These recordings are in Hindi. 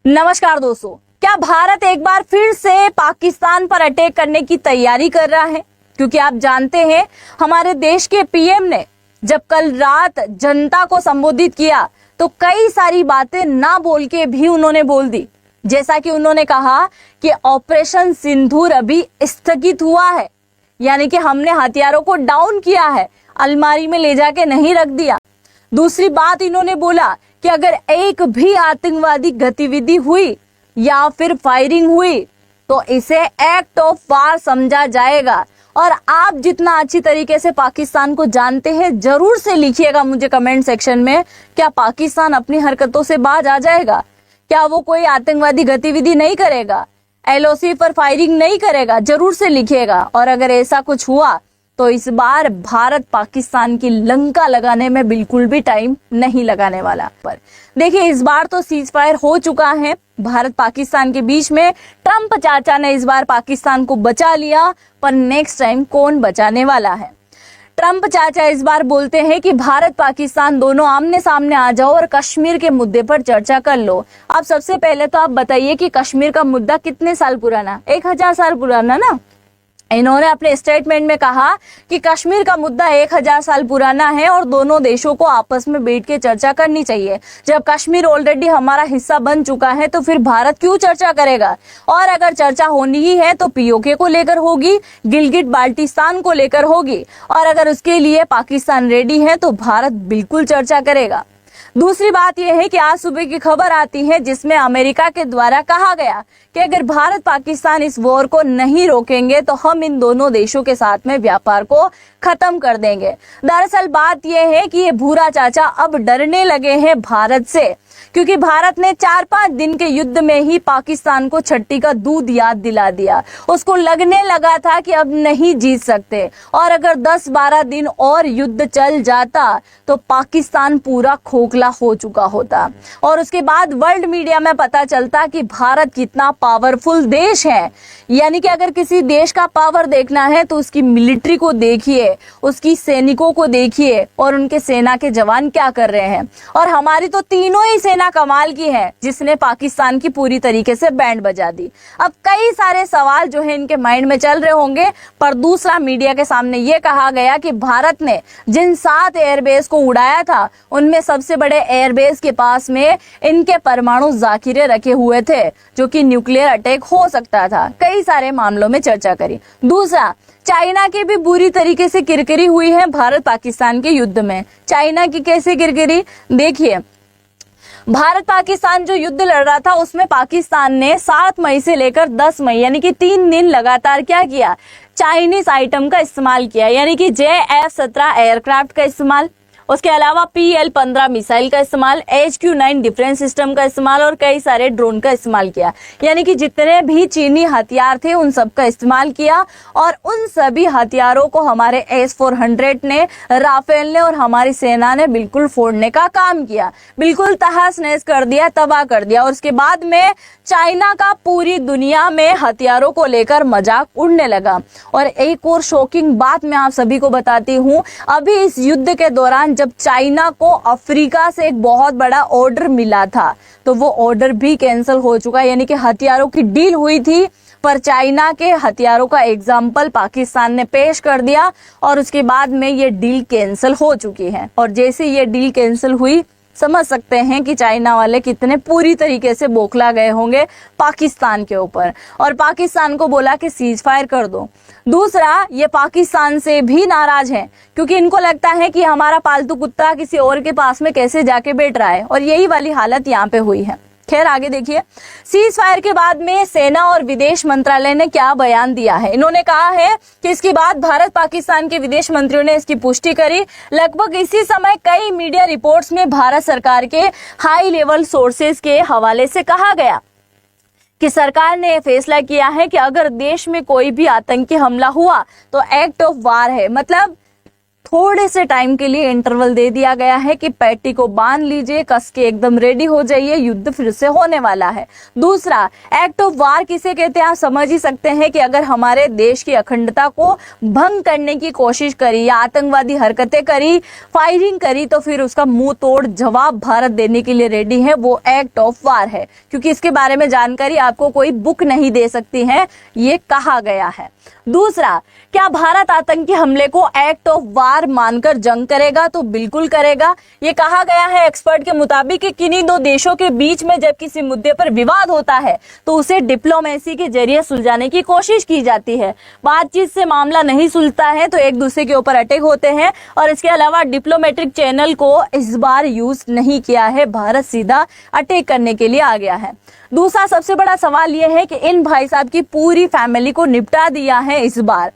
नमस्कार दोस्तों, क्या भारत एक बार फिर से पाकिस्तान पर अटैक करने की तैयारी कर रहा है? क्योंकि आप जानते हैं हमारे देश के पीएम ने जब कल रात जनता को संबोधित किया तो कई सारी बातें ना बोल के भी उन्होंने बोल दी। जैसा कि उन्होंने कहा कि ऑपरेशन सिंदूर अभी स्थगित हुआ है, यानी कि हमने हथियारों को डाउन किया है, अलमारी में ले जाके नहीं रख दिया। दूसरी बात इन्होंने बोला कि अगर एक भी आतंकवादी गतिविधि हुई या फिर फायरिंग हुई तो इसे एक्ट ऑफ वार समझा जाएगा। और आप जितना अच्छी तरीके से पाकिस्तान को जानते हैं, जरूर से लिखिएगा मुझे कमेंट सेक्शन में, क्या पाकिस्तान अपनी हरकतों से बाज आ जाएगा? क्या वो कोई आतंकवादी गतिविधि नहीं करेगा, एलओसी पर फायरिंग नहीं करेगा? जरूर से लिखिएगा। और अगर ऐसा कुछ हुआ तो इस बार भारत पाकिस्तान की लंका लगाने में बिल्कुल भी टाइम नहीं लगाने वाला। पर देखिए, इस बार तो सीज फायर हो चुका है भारत पाकिस्तान के बीच में। ट्रंप चाचा ने इस बार पाकिस्तान को बचा लिया, पर नेक्स्ट टाइम कौन बचाने वाला है? ट्रंप चाचा इस बार बोलते हैं कि भारत पाकिस्तान दोनों आमने सामने आ जाओ और कश्मीर के मुद्दे पर चर्चा कर लो। अब सबसे पहले तो आप बताइए कि कश्मीर का मुद्दा कितने साल पुराना? 1000 साल पुराना ना। इन्होंने अपने स्टेटमेंट में कहा कि कश्मीर का मुद्दा 1000 साल पुराना है और दोनों देशों को आपस में बैठ के चर्चा करनी चाहिए। जब कश्मीर ऑलरेडी हमारा हिस्सा बन चुका है तो फिर भारत क्यों चर्चा करेगा? और अगर चर्चा होनी ही है तो पीओके को लेकर होगी, गिलगिट बाल्टिस्तान को लेकर होगी, और अगर उसके लिए पाकिस्तान रेडी है तो भारत बिल्कुल चर्चा करेगा। दूसरी बात यह है कि आज सुबह की खबर आती है जिसमें अमेरिका के द्वारा कहा गया कि अगर भारत पाकिस्तान इस वॉर को नहीं रोकेंगे तो हम इन दोनों देशों के साथ में व्यापार को खत्म कर देंगे। दरअसल बात यह है कि ये भूरा चाचा अब डरने लगे हैं भारत से, क्योंकि भारत ने 4-5 दिन के युद्ध में ही पाकिस्तान को छट्टी का दूध याद दिला दिया। उसको लगने लगा था कि अब नहीं जीत सकते, और अगर 10-12 दिन और युद्ध चल जाता तो पाकिस्तान पूरा खोखला हो चुका होता। और उसके बाद वर्ल्ड मीडिया में पता चलता कि भारत कितना पावरफुल देश है। यानी कि अगर किसी देश का पावर देखना है तो उसकी मिलिट्री को देखिए, उसकी सैनिकों को देखिए और उनके सेना के जवान क्या कर रहे हैं। और हमारी तो तीनों ही सेना कमाल की है, जिसने पाकिस्तान की पूरी तरीके से बैंड बजा दी। अब कई सारे सवाल जो है इनके माइंड में चल रहे होंगे, पर दूसरा मीडिया के सामने ये कहा गया कि भारत ने जिन 7 एयरबेस को उड़ाया था उनमें सबसे बड़े एयरबेस के पास में इनके परमाणु जाकिरे रखे हुए थे, जो कि न्यूक्लियर अटैक हो सकता था। कई सारे मामलों में चर्चा करी। दूसरा, चाइना की भी बुरी तरीके से किरकिरी हुई है भारत पाकिस्तान के युद्ध में। चाइना की कैसे किरकिरी? देखिए, भारत पाकिस्तान जो युद्ध लड़ रहा था उसमें पाकिस्तान ने 7 मई से लेकर 10 मई यानी कि 3 दिन लगातार क्या किया? चाइनीज आइटम का इस्तेमाल किया, यानी कि JF-17 एयरक्राफ्ट का इस्तेमाल, उसके अलावा PL-15 मिसाइल का इस्तेमाल, HQ-9 डिफेंस सिस्टम का इस्तेमाल और कई सारे ड्रोन का इस्तेमाल किया। यानी कि जितने भी चीनी हथियार थे उन सब का इस्तेमाल किया, और उन सभी हथियारों को हमारे S-400 ने, राफेल ने और हमारी सेना ने बिल्कुल फोड़ने का काम किया, बिल्कुल तहस नहस कर दिया, तबाह कर दिया। और उसके बाद में चाइना का पूरी दुनिया में हथियारों को लेकर मजाक उड़ने लगा। और एक और शॉकिंग बात मैं आप सभी को बताती हूँ, अभी इस युद्ध के दौरान जब चाइना को अफ्रीका से एक बहुत बड़ा ऑर्डर मिला था तो वो ऑर्डर भी कैंसिल हो चुका है। यानी कि हथियारों की डील हुई थी, पर चाइना के हथियारों का एग्जाम्पल पाकिस्तान ने पेश कर दिया और उसके बाद में ये डील कैंसिल हो चुकी है। और जैसे ये डील कैंसिल हुई, समझ सकते हैं कि चाइना वाले कितने पूरी तरीके से बौखला गए होंगे पाकिस्तान के ऊपर, और पाकिस्तान को बोला कि सीज फायर कर दो। दूसरा, ये पाकिस्तान से भी नाराज हैं, क्योंकि इनको लगता है कि हमारा पालतू कुत्ता किसी और के पास में कैसे जाके बैठ रहा है, और यही वाली हालत यहाँ पे हुई है। खैर, आगे देखिए, सीज फायर के बाद में सेना और विदेश मंत्रालय ने क्या बयान दिया है। इन्होंने कहा है कि इसके बाद भारत पाकिस्तान के विदेश मंत्रियों ने इसकी पुष्टि करी। लगभग इसी समय कई मीडिया रिपोर्ट्स में भारत सरकार के हाई लेवल सोर्सेज के हवाले से कहा गया कि सरकार ने फैसला किया है कि अगर देश में कोई भी आतंकी हमला हुआ तो एक्ट ऑफ वार है। मतलब थोड़े से टाइम के लिए इंटरवल दे दिया गया है कि पैटी को बांध लीजिए, कस के एकदम रेडी हो जाइए, युद्ध फिर से होने वाला है। दूसरा, एक्ट ऑफ वार किसे कहते हैं आप समझ ही सकते हैं कि अगर हमारे देश की अखंडता को भंग करने की कोशिश करी या आतंकवादी हरकतें करी, फायरिंग करी, तो फिर उसका मुंह तोड़ जवाब भारत देने के लिए रेडी है, वो एक्ट ऑफ वार है। क्योंकि इसके बारे में जानकारी आपको कोई बुक नहीं दे सकती है, ये कहा गया है। दूसरा, क्या भारत आतंकी हमले को एक्ट ऑफ वार मानकर जंग करेगा? तो बिल्कुल करेगा। ये कहा गया है एक्सपर्ट के मुताबिक कि किन्हीं दो देशों के बीच में जब किसी मुद्दे पर विवाद होता है तो उसे डिप्लोमेसी के जरिए सुलझाने की कोशिश की जाती है। बातचीत से मामला नहीं सुलझता है तो एक दूसरे के ऊपर अटैक होते हैं, और इसके अलावा डिप्लोमेटिक चैनल को इस बार यूज नहीं किया है, भारत सीधा अटैक करने के लिए आ गया है। दूसरा सबसे बड़ा सवाल यह है कि इन भाई साहब की पूरी फैमिली को निपटा दिया है इस बार,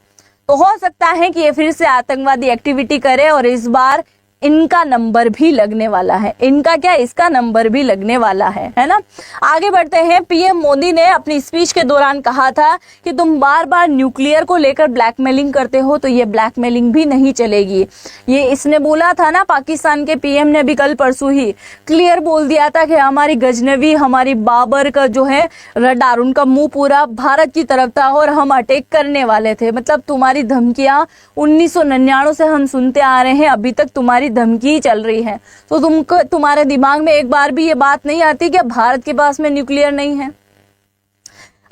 तो हो सकता है कि ये फिर से आतंकवादी एक्टिविटी करे और इस बार इनका नंबर भी लगने वाला है। इनका क्या, इसका नंबर भी लगने वाला है ना। आगे बढ़ते हैं। पीएम मोदी ने अपनी स्पीच के दौरान कहा था कि तुम बार बार न्यूक्लियर को लेकर ब्लैकमेलिंग करते हो, तो ये ब्लैकमेलिंग भी नहीं चलेगी। ये इसने बोला था ना, पाकिस्तान के पीएम ने भी कल परसों ही क्लियर बोल दिया था कि हमारी गजनवी, हमारी बाबर का जो है रडार, उनका मुंह पूरा भारत की तरफ था और हम अटैक करने वाले थे। मतलब तुम्हारी धमकियां 1999 से हम सुनते आ रहे हैं, अभी तक तुम्हारी धमकी चल रही है। तो तुम्हारे दिमाग में एक बार भी ये बात नहीं आती कि भारत के पास में न्यूक्लियर नहीं है।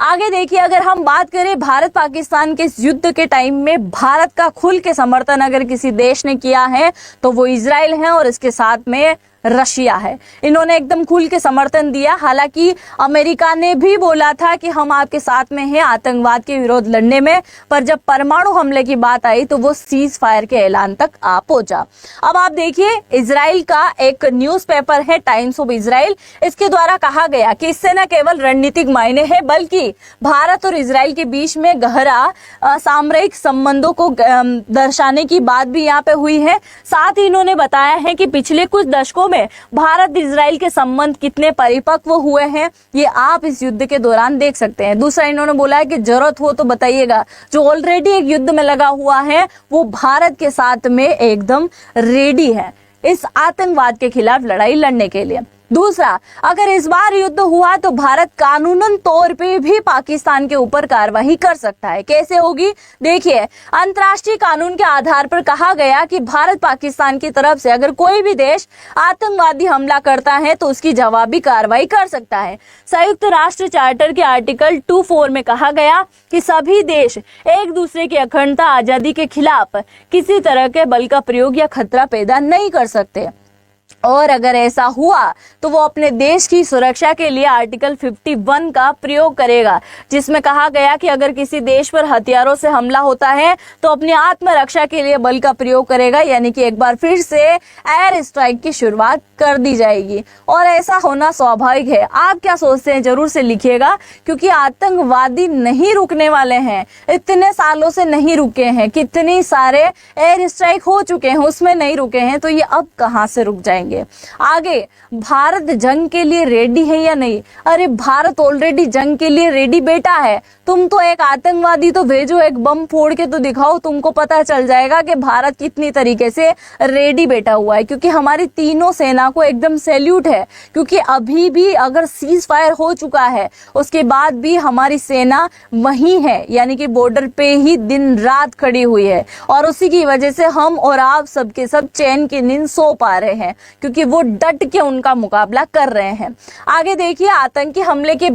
आगे देखिए, अगर हम बात करें भारत पाकिस्तान के इस युद्ध के टाइम में भारत का खुल के समर्थन अगर किसी देश ने किया है तो वो इजराइल है, और इसके साथ में रशिया है। इन्होंने एकदम खुल के समर्थन दिया। हालांकि अमेरिका ने भी बोला था कि हम आपके साथ में हैं आतंकवाद के विरोध लड़ने में, पर जब परमाणु हमले की बात आई तो वो सीज फायर के ऐलान तक आ पहुंचा। अब आप देखिए, इजराइल का एक न्यूज़पेपर है टाइम्स ऑफ इजराइल, इसके द्वारा कहा गया कि इससे न केवल रणनीतिक मायने है बल्कि भारत और इजराइल के बीच में गहरा सामरिक संबंधों को दर्शाने की बात भी यहाँ पे हुई है। साथ ही इन्होंने बताया है कि पिछले कुछ दशकों में भारत इजराइल के संबंध कितने परिपक्व हुए हैं, ये आप इस युद्ध के दौरान देख सकते हैं। दूसरा, इन्होंने बोला है कि जरूरत हो तो बताइएगा, जो ऑलरेडी एक युद्ध में लगा हुआ है वो भारत के साथ में एकदम रेडी है इस आतंकवाद के खिलाफ लड़ाई लड़ने के लिए। दूसरा, अगर इस बार युद्ध हुआ तो भारत कानूनन तौर पे भी पाकिस्तान के ऊपर कार्रवाई कर सकता है। कैसे होगी? देखिए, अंतर्राष्ट्रीय कानून के आधार पर कहा गया कि भारत पाकिस्तान की तरफ से अगर कोई भी देश आतंकवादी हमला करता है तो उसकी जवाबी कार्रवाई कर सकता है। संयुक्त राष्ट्र चार्टर के आर्टिकल 24 में कहा गया कि सभी देश एक दूसरे की अखंडता, आजादी के खिलाफ किसी तरह के बल का प्रयोग या खतरा पैदा नहीं कर सकते, और अगर ऐसा हुआ तो वो अपने देश की सुरक्षा के लिए आर्टिकल 51 का प्रयोग करेगा, जिसमें कहा गया कि अगर किसी देश पर हथियारों से हमला होता है तो अपनी आत्मरक्षा के लिए बल का प्रयोग करेगा, यानी कि एक बार फिर से एयर स्ट्राइक की शुरुआत कर दी जाएगी। और ऐसा होना स्वाभाविक है। आप क्या सोचते हैं जरूर से लिखिएगा, क्योंकि आतंकवादी नहीं रुकने वाले हैं, इतने सालों से नहीं रुके हैं, कितने सारे एयर स्ट्राइक हो चुके हैं उसमें नहीं रुके हैं, तो ये अब कहां से रुक जाएंगे। आगे, भारत जंग के लिए रेडी है या नहीं? अरे भारत ऑलरेडी जंग के लिए रेडी बेटा है। तुम तो एक आतंकवादी तो भेजो, एक बम फोड़ के तो दिखाओ, तुमको पता चल जाएगा कि भारत कितनी तरीके से रेडी बैठा हुआ है। क्योंकि हमारी तीनों सेना को एकदम सैल्यूट है, क्योंकि अभी भी अगर सीज फायर हो चुका है उसके बाद भी हमारी सेना वहीं है, यानी कि बॉर्डर पे ही दिन रात खड़ी हुई है, और उसी की वजह से हम और आप सबके सब चैन की नींद सो पा रहे हैं, क्योंकि वो डट के उनका मुकाबला कर रहे हैं। आगे देखिए, आतंकी हमले के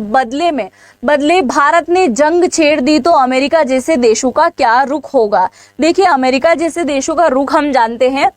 बदले भारत ने जंग छेड़ दी तो अमेरिका जैसे देशों का क्या रुख होगा? देखिए, अमेरिका जैसे देशों का रुख हम जानते हैं।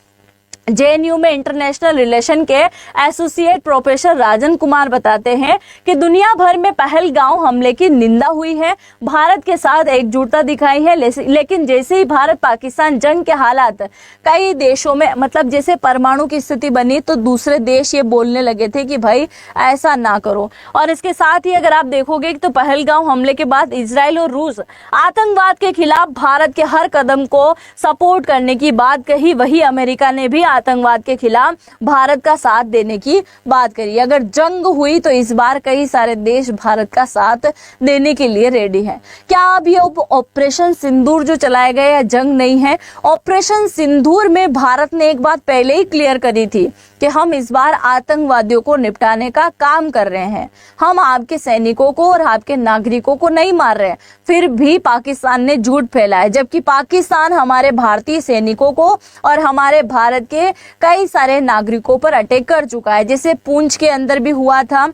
जेएनयू में इंटरनेशनल रिलेशन के एसोसिएट प्रोफेसर राजन कुमार बताते हैं कि दुनिया भर में पहलगांव हमले की निंदा हुई है, भारत के साथ एकजुटता दिखाई है, लेकिन जैसे ही भारत पाकिस्तान जंग के हालात कई देशों में, मतलब जैसे परमाणु की स्थिति बनी तो दूसरे देश ये बोलने लगे थे कि भाई ऐसा ना करो। और इसके साथ ही अगर आप देखोगे तो पहलगांव हमले के बाद इजराइल और रूस आतंकवाद के खिलाफ भारत के हर कदम को सपोर्ट करने की बात कही, वही अमेरिका ने भी आतंकवाद के खिलाफ भारत का साथ देने की बात करी। अगर जंग हुई तो इस बार कई सारे देश भारत का साथ देने के लिए रेडी हैं। क्या अब ये ऑपरेशन सिंदूर जो चलाए गए हैं जंग नहीं है? ऑपरेशन सिंदूर में भारत ने एक बात पहले ही क्लियर करी थी कि हम इस बार आतंकवादियों को निपटाने का काम कर रहे हैं, हम आपके सैनिकों को और आपके नागरिकों को नहीं मार रहे हैं। फिर भी पाकिस्तान ने झूठ फैलाया, जबकि पाकिस्तान हमारे भारतीय सैनिकों को और हमारे भारत के कई सारे नागरिकों पर अटैक कर चुका है। जैसे पूंछ के अंदर भी हुआ था,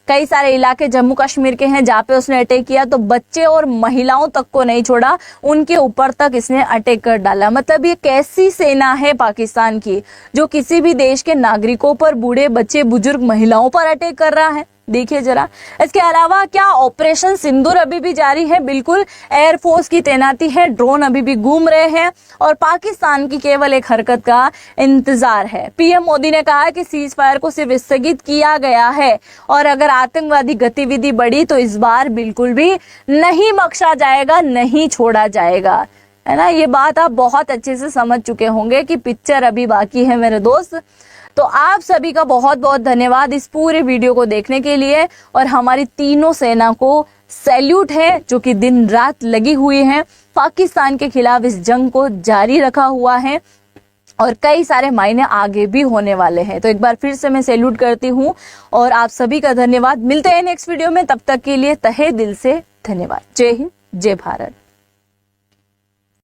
कई सारे इलाके जम्मू कश्मीर के हैं जहाँ पे उसने अटैक किया तो बच्चे और महिलाओं तक को नहीं छोड़ा, उनके ऊपर तक इसने अटैक कर डाला। मतलब ये कैसी सेना है पाकिस्तान की जो किसी भी देश के नागरिकों पर, बूढ़े बच्चे बुजुर्ग महिलाओं पर अटैक कर रहा है? देखिए जरा। इसके अलावा क्या ऑपरेशन सिंदूर अभी भी जारी है? बिल्कुल, एयरफोर्स की तैनाती है, ड्रोन अभी भी घूम रहे हैं और पाकिस्तान की केवल एक हरकत का इंतजार है। पीएम मोदी ने कहा कि सीज फायर को सिर्फ स्थगित किया गया है और अगर आतंकवादी गतिविधि बढ़ी तो इस बार बिल्कुल भी नहीं बख्शा जाएगा, नहीं छोड़ा जाएगा, है ना। ये बात आप बहुत अच्छे से समझ चुके होंगे कि पिक्चर अभी बाकी है मेरे दोस्त। तो आप सभी का बहुत बहुत धन्यवाद इस पूरे वीडियो को देखने के लिए और हमारी तीनों सेना को सैल्यूट है जो कि दिन रात लगी हुई है, पाकिस्तान के खिलाफ इस जंग को जारी रखा हुआ है और कई सारे मायने आगे भी होने वाले हैं। तो एक बार फिर से मैं सैल्यूट करती हूँ और आप सभी का धन्यवाद। मिलते हैं नेक्स्ट वीडियो में, तब तक के लिए तहे दिल से धन्यवाद। जय हिंद, जय भारत।